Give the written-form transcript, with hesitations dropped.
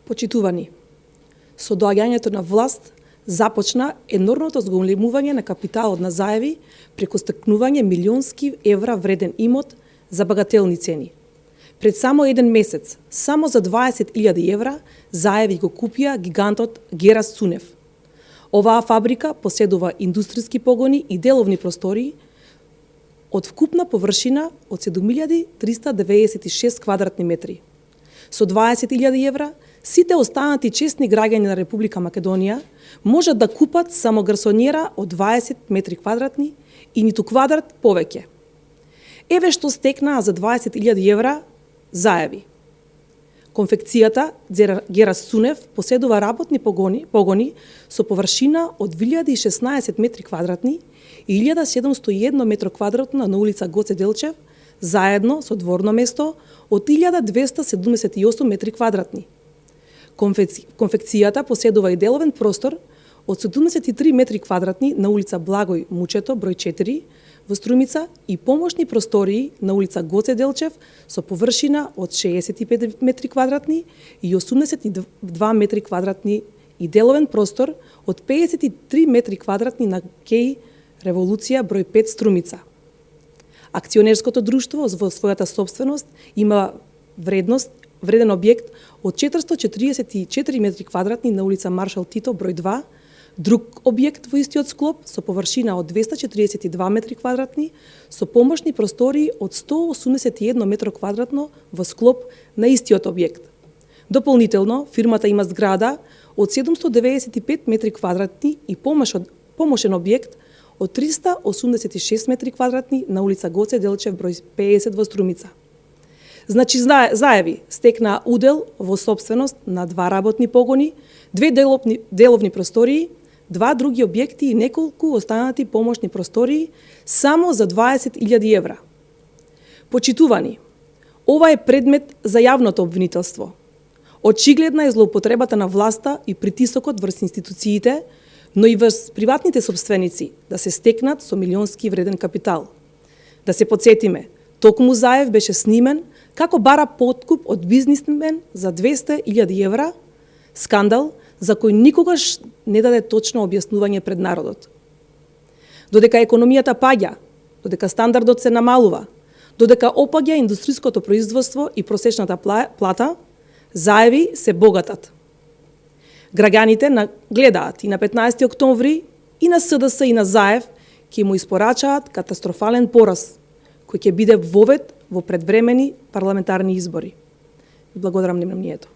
Почитувани, со доаѓањето на власт започна енормното зголемување на капиталот на Заеви преку стекнување милионски евра вреден имот за багателни цени. Пред само еден месец, само за 20.000 евра, Заеви го купија гигантот Герас Цунев. Оваа фабрика поседува индустријски погони и деловни простории од вкупна површина од 7.396 квадратни метри. Со 20.000 евра, сите останати честни граѓани на Република Македонија можат да купат само гарсонјера од 20 метри квадратни и ниту квадрат повеќе. Еве што стекнаа за 20.000 евра Заеви. Конфекцијата Герас Цунев поседува работни погони со површина од 1016 метри квадратни и 1701 метро квадратно на улица Гоце Делчев, заедно со дворно место од 1278 метри квадратни. Конфекцијата поседува и деловен простор од 73 метри квадратни на улица Благој Мучето, број 4, во Струмица и помошни простории на улица Гоце Делчев со површина од 65 метри квадратни и 82 метри квадратни и деловен простор од 53 метри квадратни на КЕИ Револуција број 5 Струмица. Акционерското друштво во својата собственост има вреден објект од 444 метри квадратни на улица Маршал Тито број 2, друг објект во истиот склоп со површина од 242 метри квадратни со помошни простории од 181 метро квадратно во склоп на истиот објект. Дополнително, фирмата има зграда од 795 метри квадратни и помошен објект од 386 метри квадратни на улица Гоце Делчев број 50 во Струмица. Значи Заеви стекнаа удел во собственост на 2 работни погони, 2 деловни простории, 2 други објекти и неколку останати помошни простории само за 20.000 евра. Почитувани, ова е предмет за јавното обвинителство. Очигледна е злоупотребата на власта и притисокот врз институциите, но и врз приватните собственици да се стекнат со милионски вреден капитал. Да се подсетиме, токму Заев беше снимен како бара подкуп од бизнисмен за 200.000 евра, скандал за кој никогаш не даде точно објаснување пред народот. Додека економијата паѓа, додека стандардот се намалува, додека опаѓа индустријското производство и просечната плата, Заеви се богатат. Граѓаните гледаат и на 15 октомври и на СДС и на Заев ќе му испорачаат катастрофален пораз, кој ќе биде вовед во предвремени парламентарни избори. Благодарам на вниманието.